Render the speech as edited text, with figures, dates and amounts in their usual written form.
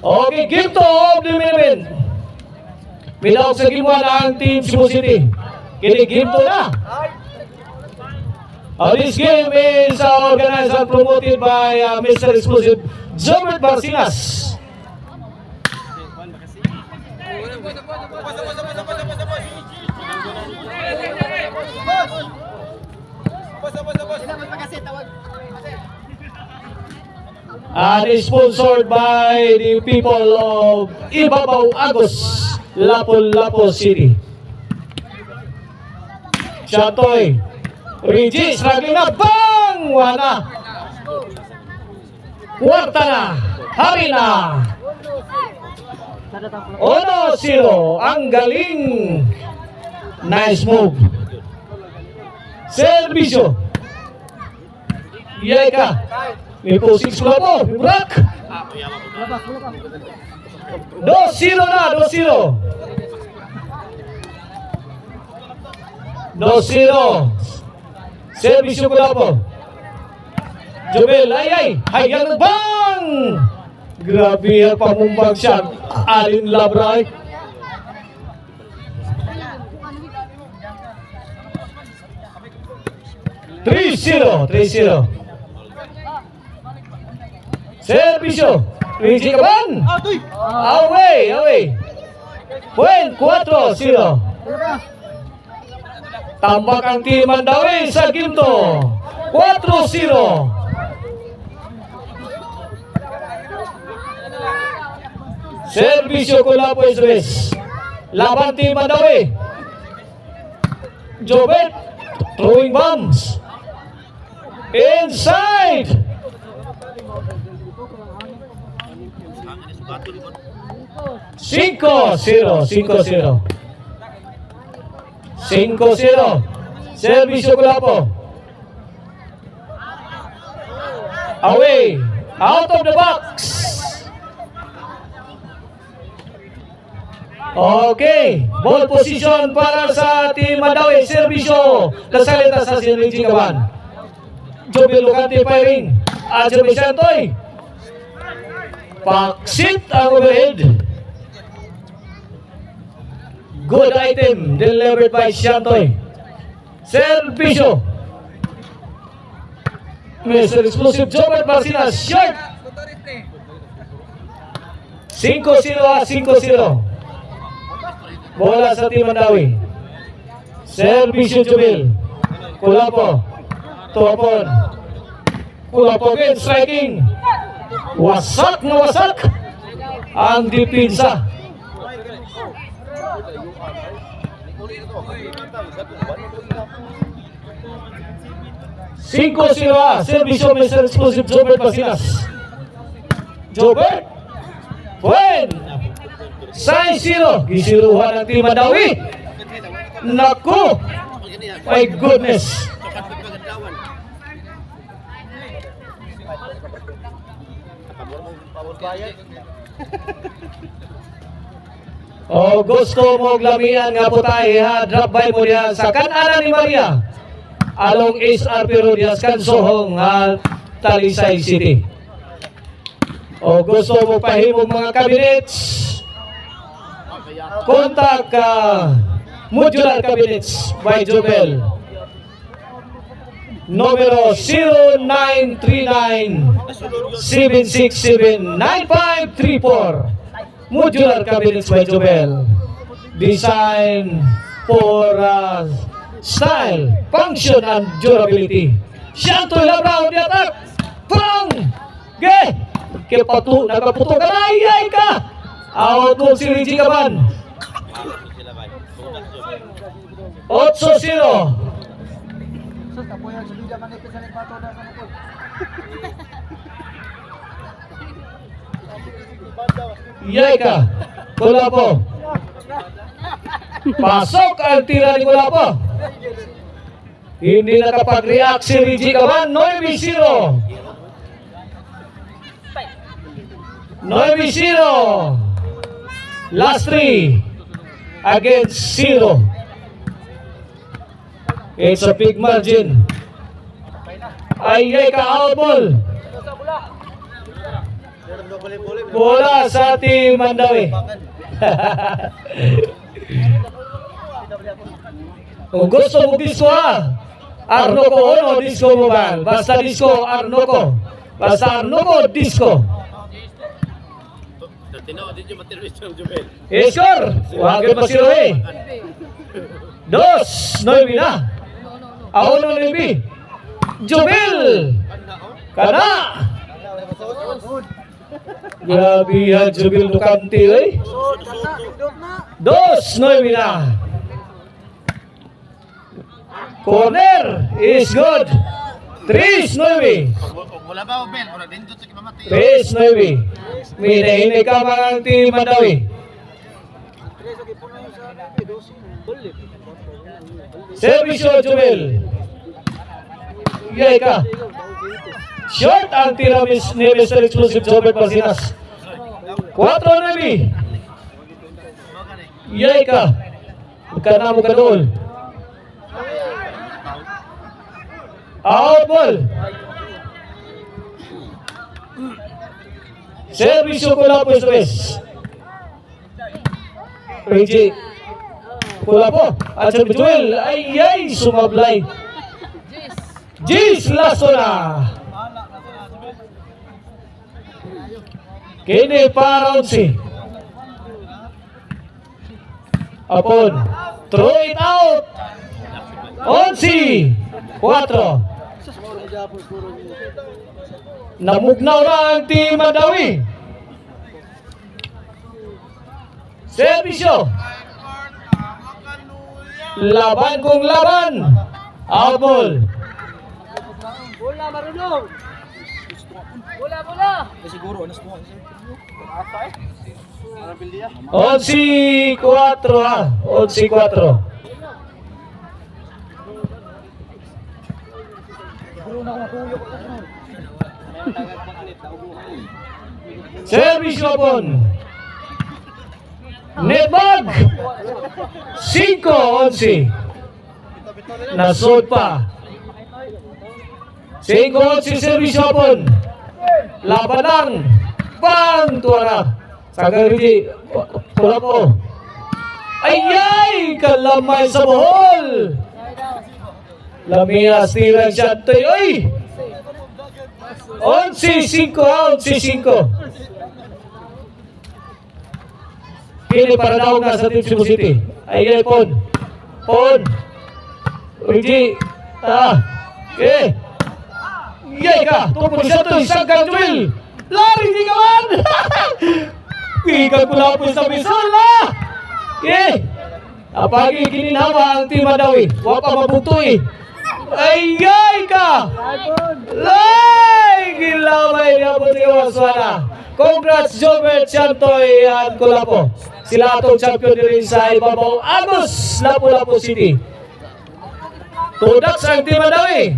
Okay, game to of the minute. Minawag sa game 1 ang Team Cebu City. Kini game to na. This game is organized and promoted by Mr. Exclusive Jobert Barcinas. And is sponsored by the people of Ibabaw Agos, Lapu-Lapu City. Chatoy Regis, struggling na, bang! Wana! Kwarta na! Hari na! 1-0, ang galing! Nice move! Servisyo! Yeka! May posing sula po! Ibrak! 2-0 na! 2-0! Servisyo ko lang po. Jobel, ay, hayang bang! Grabe ang pamumbag siya. Alin Labray. Three-zero. Servisyo. Rizzi Kaban. Away. Point 4-0. Tambak ang Team Mandawi sa ginto. 4-0. Servisyo ko lang po Isres. Laban Team Mandawi. Jobet. Throwing bombs. Inside. Cinco zero. Servisyo ko lang po. Away. Out of the box. Okay. Ball position para sa Team Mandawi. Servisyo. Nasalita sa Rizzi Kaban. Jobel Lucante firing. Adjebe Santoy. Paksit ang overhead. Good item delivered by Shantoy. Servisyo. Mr. Exclusive Jobert Barcinas. Short. 5-0. Bola sa Team Mandawi. Servisyo Jobel. Kulapo. Tuapon. Kulapo again. Striking. Wasak na wasak. Ang dipinsa. Servisyo Mr. Exclusive Jobert Barcinas. Jobert. Buen. 6-0. Gisiruhan ng Team Mandawi. Naku. My goodness. Gusto mo glamian nga po tayo ha. Drop by mo diyan sa kanana ni Maria. Along SRP Road diyan Kansohong Talisay City. Gusto mo pahimong mga cabinets. Contact Modular Cabinets by Jobel. Numero 0939-767-9534. Modular Cabinets by Jobel. Design for style, function, and durability. Shantoy Labrao di attack. Pang! Ge! Kepatu, nagaputo ka na, iyay ka! Out mo si Rizzi Kaban. 8-0. Iyay ka. Kulapo. Pasok ang tira ni Kulapo. Hindi nakapag-react si Rizzi Kaban. 9-0. 9-0. Last 3 against 0. It's a big margin. Ay ka, out ball. Bola sa Team Mandawi. Kung gusto mo disco ha, Arnoko Ono, disco mo ba? Basta disco, Arnoko. Basta Arnoko, disco. Score! Huwag pa si Roy. 2-9 na. Ako na Navy. Jubel! Kana! Grabe yan, Jubel Ducanti eh. 2-9 na. Corner is good. 3-9. 3-9. Minahinay ka mga Team Mandawi. Servisyo Jubel. Yay ka. Short ang tira ni Mr. Exclusive Jobert Marcinas. 4-9. Yay ka. Magkana mo ka doon. Out ball. Servisyo Kulapo esta vez. Reggie Kulapo at sa Joel. Ay, sumablay. Gis Lasona. Kini para 11. Apon. Throw it out. 11. 4. Namugnaw na ang Team Mandawi. Servisyo. Laban kung laban. Out ball. Bola marunong. Bola. Siguro anas mo. 11-4 ha. 11-4. Servisyo pon. Netbag. 5-11. Nasod pa. 5-11 servisyo pon. Laban lang. Bang tuara. Sagaridi. Pula po. Ay! Kalamay sa bohol. Lamia Steven Chantoy. Ay! 11-5 ha. 11-5. Pili para daw na sa Team Cebu City. Ay, Pon. Reggie. Okay. Yay ka. Tungkol siya ito. Isang Joel. Lari di ka man. Ikan ko lang po sa misol na. Okay. Apagi kininawa ang Team Mandawi. Huwag pa mabutoy. Ay ka. Lay. Gilaway niya po sa Waswana. Congrats Jobert Chantoy at Kulapo. Sila atong champion din sa Ibabaw Agos, Lapu-Lapu City. Tudak sa Team Mandawi.